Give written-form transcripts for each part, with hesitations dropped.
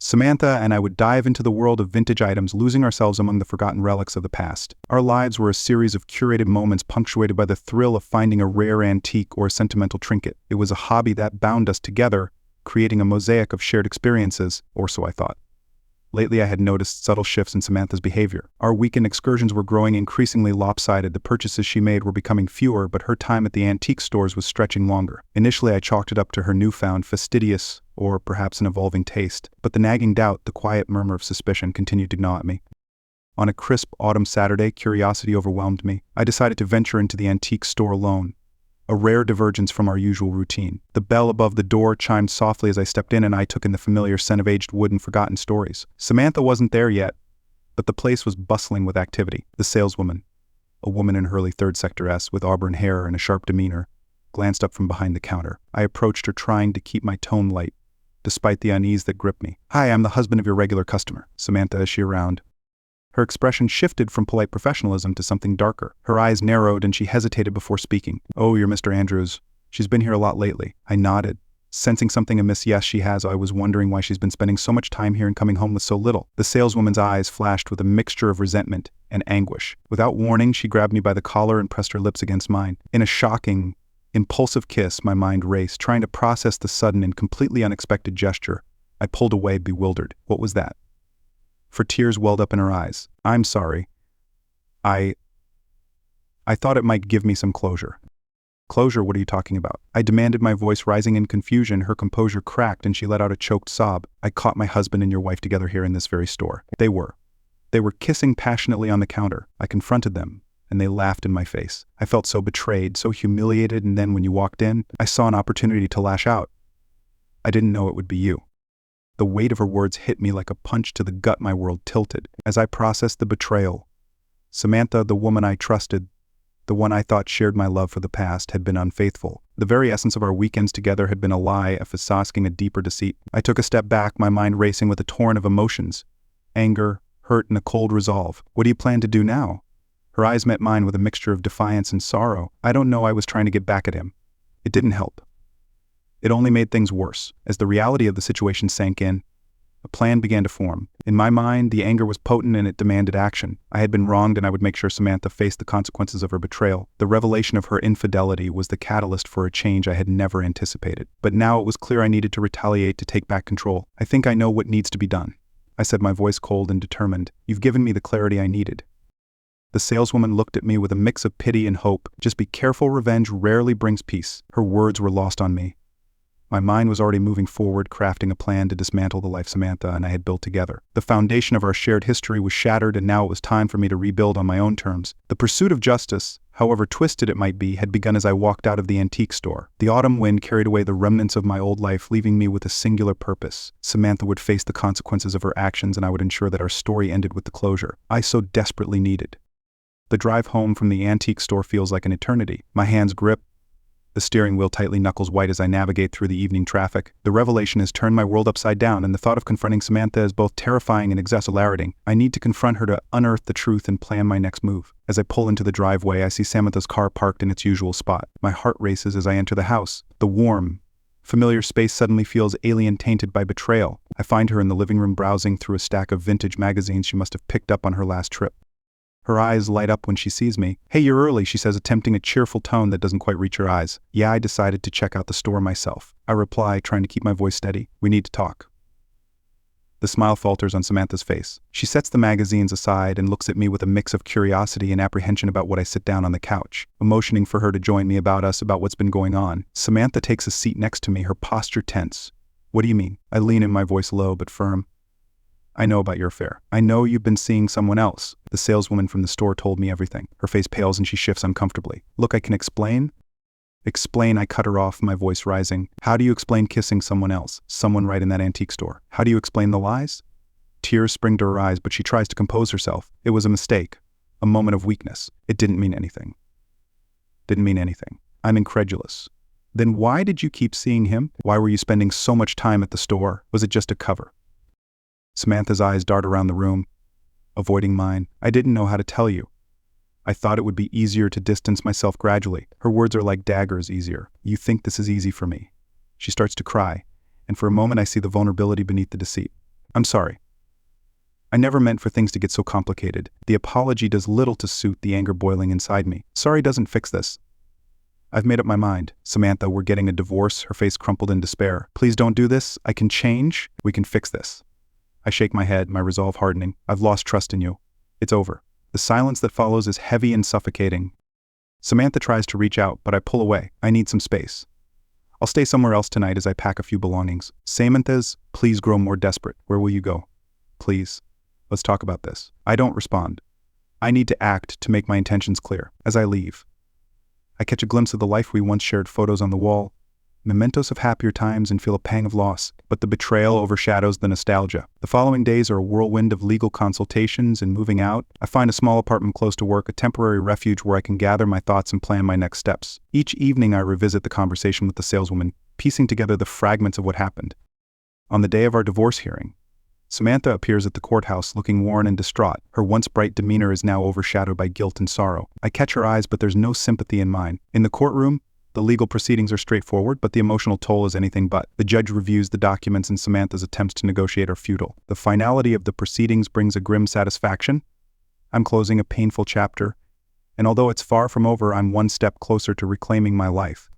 Samantha and I would dive into the world of vintage items, losing ourselves among the forgotten relics of the past. Our lives were a series of curated moments punctuated by the thrill of finding a rare antique or a sentimental trinket. It was a hobby that bound us together, creating a mosaic of shared experiences, or so I thought. Lately, I had noticed subtle shifts in Samantha's behavior. Our weekend excursions were growing increasingly lopsided. The purchases she made were becoming fewer, but her time at the antique stores was stretching longer. Initially, I chalked it up to her newfound fastidious, or perhaps an evolving taste, but the nagging doubt, the quiet murmur of suspicion, continued to gnaw at me. On a crisp autumn Saturday, curiosity overwhelmed me. I decided to venture into the antique store alone, a rare divergence from our usual routine. The bell above the door chimed softly as I stepped in, and I took in the familiar scent of aged wood and forgotten stories. Samantha wasn't there yet, but the place was bustling with activity. The saleswoman, a woman in her early third sector S with auburn hair and a sharp demeanor, glanced up from behind the counter. I approached her, trying to keep my tone light, despite the unease that gripped me. "Hi, I'm the husband of your regular customer, Samantha. Is she around?" Her expression shifted from polite professionalism to something darker. Her eyes narrowed and she hesitated before speaking. "Oh, you're Mr. Andrews. She's been here a lot lately." I nodded, sensing something amiss. "Yes, she has. I was wondering why she's been spending so much time here and coming home with so little." The saleswoman's eyes flashed with a mixture of resentment and anguish. Without warning, she grabbed me by the collar and pressed her lips against mine. In a shocking, impulsive kiss, my mind raced, trying to process the sudden and completely unexpected gesture. I pulled away, bewildered. What was that? For tears welled up in her eyes. "I'm sorry. I thought it might give me some closure." "Closure? What are you talking about?" I demanded, my voice rising in confusion. Her composure cracked and she let out a choked sob. "I caught my husband and your wife together here in this very store. They were kissing passionately on the counter. I confronted them, and they laughed in my face. I felt so betrayed, so humiliated, and then when you walked in, I saw an opportunity to lash out. I didn't know it would be you." The weight of her words hit me like a punch to the gut. My world tilted as I processed the betrayal. Samantha, the woman I trusted, the one I thought shared my love for the past, had been unfaithful. The very essence of our weekends together had been a lie, a masking a deeper deceit. I took a step back, my mind racing with a torrent of emotions. Anger, hurt, and a cold resolve. "What do you plan to do now?" Her eyes met mine with a mixture of defiance and sorrow. I don't know. I was trying to get back at him. It didn't help. It only made things worse. As the reality of the situation sank in, a plan began to form. In my mind, the anger was potent and it demanded action. I had been wronged and I would make sure Samantha faced the consequences of her betrayal. The revelation of her infidelity was the catalyst for a change I had never anticipated. But now it was clear I needed to retaliate, to take back control. "I think I know what needs to be done," I said, my voice cold and determined. "You've given me the clarity I needed." The saleswoman looked at me with a mix of pity and hope. "Just be careful. Revenge rarely brings peace." Her words were lost on me. My mind was already moving forward, crafting a plan to dismantle the life Samantha and I had built together. The foundation of our shared history was shattered, and now it was time for me to rebuild on my own terms. The pursuit of justice, however twisted it might be, had begun as I walked out of the antique store. The autumn wind carried away the remnants of my old life, leaving me with a singular purpose. Samantha would face the consequences of her actions, and I would ensure that our story ended with the closure I so desperately needed. The drive home from the antique store feels like an eternity. My hands grip the steering wheel tightly, knuckles white as I navigate through the evening traffic. The revelation has turned my world upside down, and the thought of confronting Samantha is both terrifying and exasperating. I need to confront her, to unearth the truth and plan my next move. As I pull into the driveway, I see Samantha's car parked in its usual spot. My heart races as I enter the house. The warm, familiar space suddenly feels alien, tainted by betrayal. I find her in the living room, browsing through a stack of vintage magazines she must have picked up on her last trip. Her eyes light up when she sees me. "Hey, you're early," she says, attempting a cheerful tone that doesn't quite reach her eyes. "Yeah, I decided to check out the store myself," I reply, trying to keep my voice steady. "We need to talk." The smile falters on Samantha's face. She sets the magazines aside and looks at me with a mix of curiosity and apprehension about what I sit down on the couch, motioning for her to join me, about what's been going on. Samantha takes a seat next to me, her posture tense. "What do you mean?" I lean in, my voice low but firm. "I know about your affair. I know you've been seeing someone else." The saleswoman from the store told me everything. Her face pales and she shifts uncomfortably. "Look, I can explain." "Explain," I cut her off, my voice rising. "How do you explain kissing someone else? Someone right in that antique store? How do you explain the lies?" Tears spring to her eyes, but she tries to compose herself. "It was a mistake. A moment of weakness. It didn't mean anything." "Didn't mean anything." I'm incredulous. "Then why did you keep seeing him? Why were you spending so much time at the store? Was it just a cover?" Samantha's eyes dart around the room, avoiding mine. "I didn't know how to tell you. I thought it would be easier to distance myself gradually." Her words are like daggers. "Easier? You think this is easy for me?" She starts to cry, and for a moment I see the vulnerability beneath the deceit. I'm sorry. I never meant for things to get so complicated. The apology does little to soothe the anger boiling inside me. Sorry doesn't fix this. I've made up my mind. Samantha, we're getting a divorce, her face crumpled in despair. Please don't do this. I can change. We can fix this. I shake my head, my resolve hardening. I've lost trust in you. It's over. The silence that follows is heavy and suffocating. Samantha tries to reach out, but I pull away. I need some space. I'll stay somewhere else tonight as I pack a few belongings. Samantha's, please grow more desperate. Where will you go? Please. Let's talk about this. I don't respond. I need to act to make my intentions clear. As I leave, I catch a glimpse of the life we once shared, photos on the wall, mementos of happier times, and feel a pang of loss. But the betrayal overshadows the nostalgia. The following days are a whirlwind of legal consultations and moving out. I find a small apartment close to work, a temporary refuge where I can gather my thoughts and plan my next steps. Each evening I revisit the conversation with the saleswoman, piecing together the fragments of what happened. On the day of our divorce hearing, Samantha appears at the courthouse looking worn and distraught. Her once bright demeanor is now overshadowed by guilt and sorrow. I catch her eyes, but there's no sympathy in mine. In the courtroom, the legal proceedings are straightforward, but the emotional toll is anything but. The judge reviews the documents and Samantha's attempts to negotiate are futile. The finality of the proceedings brings a grim satisfaction. I'm closing a painful chapter, and although it's far from over, I'm one step closer to reclaiming my life.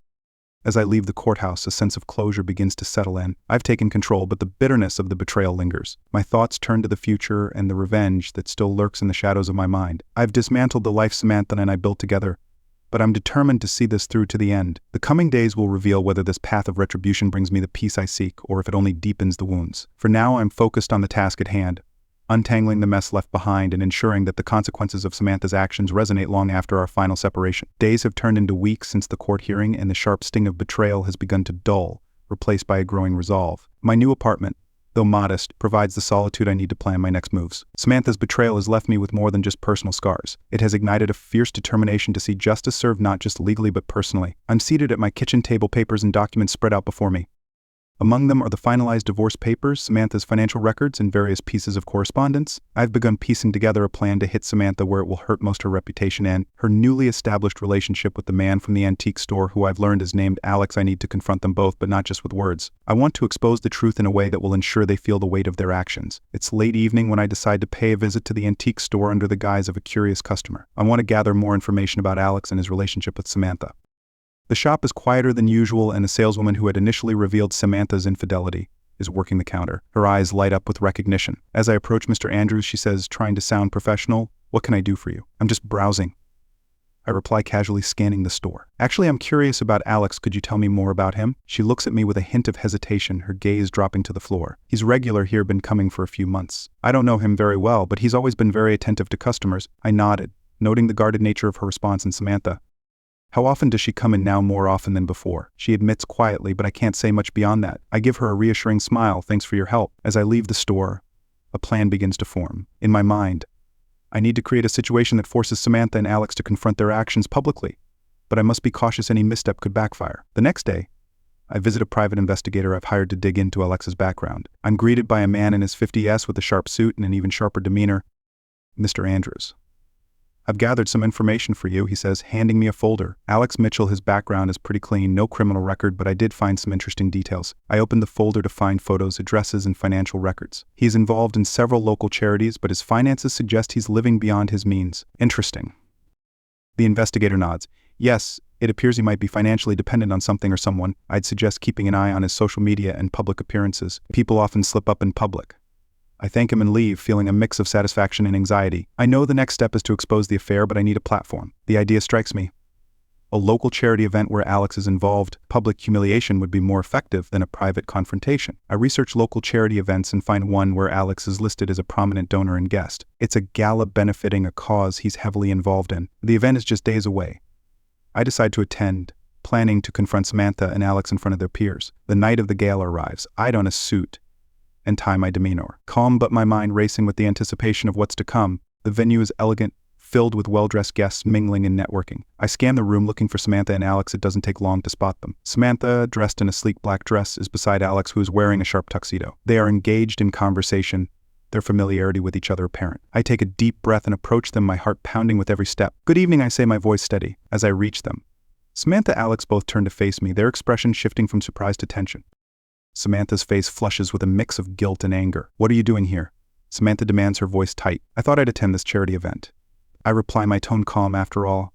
As I leave the courthouse, a sense of closure begins to settle in. I've taken control, but the bitterness of the betrayal lingers. My thoughts turn to the future and the revenge that still lurks in the shadows of my mind. I've dismantled the life Samantha and I built together, but I'm determined to see this through to the end. The coming days will reveal whether this path of retribution brings me the peace I seek, or if it only deepens the wounds. For now, I'm focused on the task at hand, untangling the mess left behind and ensuring that the consequences of Samantha's actions resonate long after our final separation. Days have turned into weeks since the court hearing, and the sharp sting of betrayal has begun to dull, replaced by a growing resolve. My new apartment, though modest, provides the solitude I need to plan my next moves. Samantha's betrayal has left me with more than just personal scars. It has ignited a fierce determination to see justice served not just legally but personally. I'm seated at my kitchen table, papers and documents spread out before me. Among them are the finalized divorce papers, Samantha's financial records, and various pieces of correspondence. I've begun piecing together a plan to hit Samantha where it will hurt most: her reputation and her newly established relationship with the man from the antique store who I've learned is named Alex. I need to confront them both, but not just with words. I want to expose the truth in a way that will ensure they feel the weight of their actions. It's late evening when I decide to pay a visit to the antique store under the guise of a curious customer. I want to gather more information about Alex and his relationship with Samantha. The shop is quieter than usual, and a saleswoman who had initially revealed Samantha's infidelity is working the counter. Her eyes light up with recognition. As I approach Mr. Andrews, she says, trying to sound professional, "What can I do for you?" "I'm just browsing," I reply, casually scanning the store. "Actually, I'm curious about Alex. Could you tell me more about him?" She looks at me with a hint of hesitation, her gaze dropping to the floor. "He's regular here, been coming for a few months. I don't know him very well, but he's always been very attentive to customers." I nodded, noting the guarded nature of her response. "And Samantha? How often does she come in now?" "More often than before," she admits quietly, but I can't say much beyond that. I give her a reassuring smile. "Thanks for your help." As I leave the store, a plan begins to form. In my mind, I need to create a situation that forces Samantha and Alex to confront their actions publicly, but I must be cautious. Any misstep could backfire. The next day, I visit a private investigator I've hired to dig into Alex's background. I'm greeted by a man in his 50s with a sharp suit and an even sharper demeanor. "Mr. Andrews, I've gathered some information for you," he says, handing me a folder. Alex Mitchell, his background is pretty clean, no criminal record, but I did find some interesting details. I opened the folder to find photos, addresses, and financial records. He's involved in several local charities, but his finances suggest he's living beyond his means. Interesting. The investigator nods. "Yes, it appears he might be financially dependent on something or someone. I'd suggest keeping an eye on his social media and public appearances. People often slip up in public." I thank him and leave, feeling a mix of satisfaction and anxiety. I know the next step is to expose the affair, but I need a platform. The idea strikes me. A local charity event where Alex is involved. Public humiliation would be more effective than a private confrontation. I research local charity events and find one where Alex is listed as a prominent donor and guest. It's a gala benefiting a cause he's heavily involved in. The event is just days away. I decide to attend, planning to confront Samantha and Alex in front of their peers. The night of the gala arrives. I don a suit and tie my demeanor, calm but my mind racing with the anticipation of what's to come. The venue is elegant, filled with well-dressed guests mingling and networking. I scan the room looking for Samantha and Alex. It doesn't take long to spot them. Samantha, dressed in a sleek black dress, is beside Alex, who is wearing a sharp tuxedo. They are engaged in conversation, their familiarity with each other apparent. I take a deep breath and approach them, my heart pounding with every step. "Good evening," I say, my voice steady. As I reach them, Samantha and Alex both turn to face me, their expression shifting from surprise to tension. Samantha's face flushes with a mix of guilt and anger. "What are you doing here?" Samantha demands, her voice tight. "I thought I'd attend this charity event." I reply, my tone calm. "After all,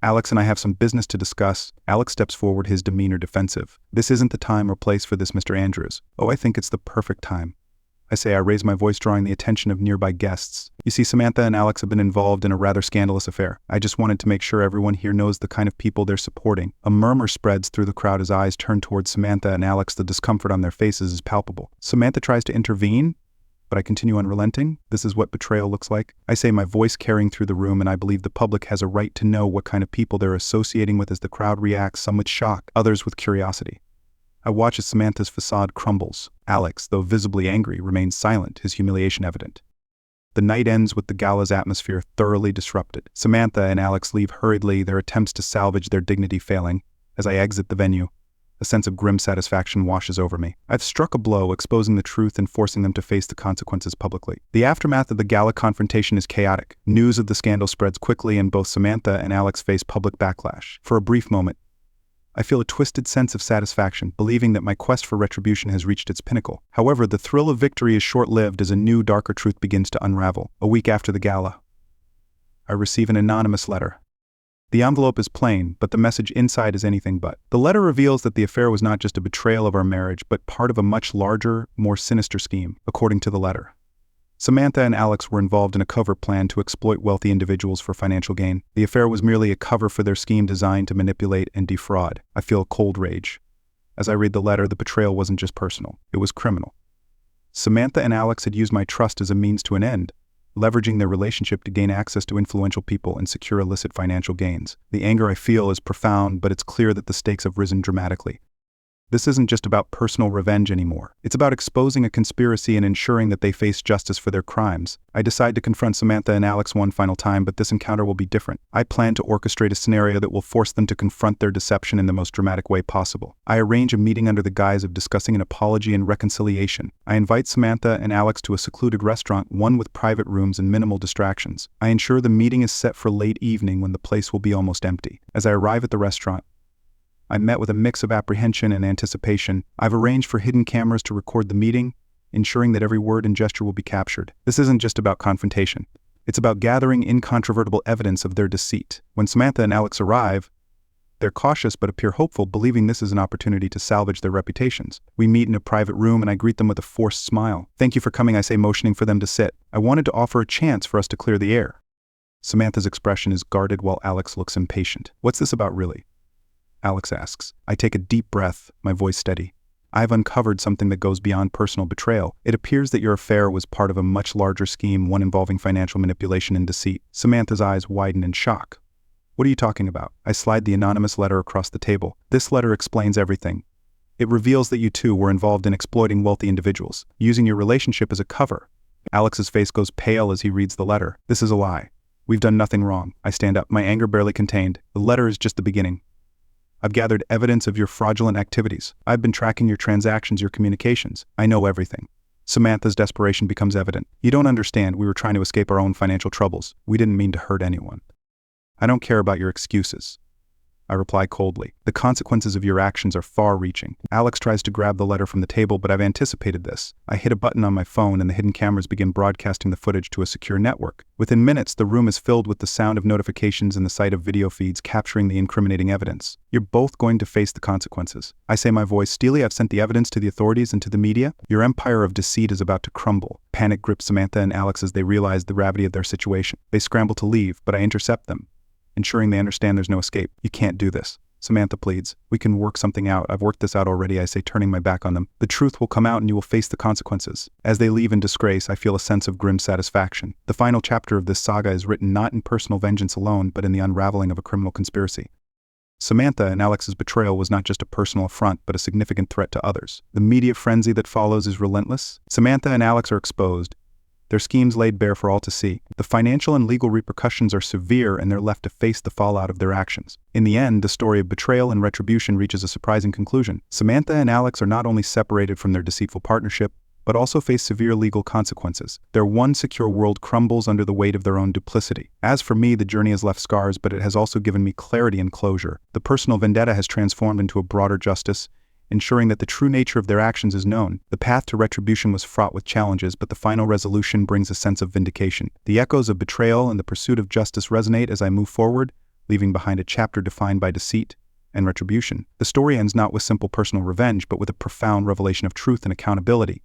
Alex and I have some business to discuss." Alex steps forward, his demeanor defensive. "This isn't the time or place for this, Mr. Andrews." "Oh, I think it's the perfect time," I say. I raise my voice, drawing the attention of nearby guests. "You see, Samantha and Alex have been involved in a rather scandalous affair. I just wanted to make sure everyone here knows the kind of people they're supporting." A murmur spreads through the crowd as eyes turn towards Samantha and Alex. The discomfort on their faces is palpable. Samantha tries to intervene, but I continue unrelenting. "This is what betrayal looks like," I say, my voice carrying through the room, "and I believe the public has a right to know what kind of people they're associating with." As the crowd reacts, some with shock, others with curiosity. I watch as Samantha's facade crumbles. Alex, though visibly angry, remains silent, his humiliation evident. The night ends with the gala's atmosphere thoroughly disrupted. Samantha and Alex leave hurriedly, their attempts to salvage their dignity failing. As I exit the venue, a sense of grim satisfaction washes over me. I've struck a blow, exposing the truth and forcing them to face the consequences publicly. The aftermath of the gala confrontation is chaotic. News of the scandal spreads quickly, and both Samantha and Alex face public backlash. For a brief moment, I feel a twisted sense of satisfaction, believing that my quest for retribution has reached its pinnacle. However, the thrill of victory is short-lived as a new, darker truth begins to unravel. A week after the gala, I receive an anonymous letter. The envelope is plain, but the message inside is anything but. The letter reveals that the affair was not just a betrayal of our marriage, but part of a much larger, more sinister scheme. According to the letter, Samantha and Alex were involved in a covert plan to exploit wealthy individuals for financial gain. The affair was merely a cover for their scheme designed to manipulate and defraud. I feel a cold rage. As I read the letter, the betrayal wasn't just personal, it was criminal. Samantha and Alex had used my trust as a means to an end, leveraging their relationship to gain access to influential people and secure illicit financial gains. The anger I feel is profound, but it's clear that the stakes have risen dramatically. This isn't just about personal revenge anymore. It's about exposing a conspiracy and ensuring that they face justice for their crimes. I decide to confront Samantha and Alex one final time, but this encounter will be different. I plan to orchestrate a scenario that will force them to confront their deception in the most dramatic way possible. I arrange a meeting under the guise of discussing an apology and reconciliation. I invite Samantha and Alex to a secluded restaurant, one with private rooms and minimal distractions. I ensure the meeting is set for late evening when the place will be almost empty. As I arrive at the restaurant, I'm met with a mix of apprehension and anticipation. I've arranged for hidden cameras to record the meeting, ensuring that every word and gesture will be captured. This isn't just about confrontation. It's about gathering incontrovertible evidence of their deceit. When Samantha and Alex arrive, they're cautious but appear hopeful, believing this is an opportunity to salvage their reputations. We meet in a private room and I greet them with a forced smile. "Thank you for coming," I say, motioning for them to sit. "I wanted to offer a chance for us to clear the air." Samantha's expression is guarded while Alex looks impatient. "What's this about, really?" Alex asks. I take a deep breath, my voice steady. "I've uncovered something that goes beyond personal betrayal. It appears that your affair was part of a much larger scheme, one involving financial manipulation and deceit." Samantha's eyes widen in shock. "What are you talking about?" I slide the anonymous letter across the table. "This letter explains everything. It reveals that you two were involved in exploiting wealthy individuals, using your relationship as a cover." Alex's face goes pale as he reads the letter. "This is a lie. We've done nothing wrong." I stand up, my anger barely contained. "The letter is just the beginning. I've gathered evidence of your fraudulent activities. I've been tracking your transactions, your communications. I know everything." Samantha's desperation becomes evident. "You don't understand. We were trying to escape our own financial troubles. We didn't mean to hurt anyone." "I don't care about your excuses," I reply coldly. "The consequences of your actions are far-reaching." Alex tries to grab the letter from the table, but I've anticipated this. I hit a button on my phone and the hidden cameras begin broadcasting the footage to a secure network. Within minutes, the room is filled with the sound of notifications and the sight of video feeds capturing the incriminating evidence. "You're both going to face the consequences," I say, my voice steely. "I've sent the evidence to the authorities and to the media. Your empire of deceit is about to crumble." Panic grips Samantha and Alex as they realize the gravity of their situation. They scramble to leave, but I intercept them, ensuring they understand there's no escape. "You can't do this," Samantha pleads. "We can work something out. I've worked this out already," I say, turning my back on them. "The truth will come out and you will face the consequences." As they leave in disgrace, I feel a sense of grim satisfaction. The final chapter of this saga is written not in personal vengeance alone, but in the unraveling of a criminal conspiracy. Samantha and Alex's betrayal was not just a personal affront, but a significant threat to others. The media frenzy that follows is relentless. Samantha and Alex are exposed, their schemes laid bare for all to see. The financial and legal repercussions are severe, and they're left to face the fallout of their actions. In the end, the story of betrayal and retribution reaches a surprising conclusion. Samantha and Alex are not only separated from their deceitful partnership, but also face severe legal consequences. Their one secure world crumbles under the weight of their own duplicity. As for me, the journey has left scars, but it has also given me clarity and closure. The personal vendetta has transformed into a broader justice, ensuring that the true nature of their actions is known. The path to retribution was fraught with challenges, but the final resolution brings a sense of vindication. The echoes of betrayal and the pursuit of justice resonate as I move forward, leaving behind a chapter defined by deceit and retribution. The story ends not with simple personal revenge, but with a profound revelation of truth and accountability.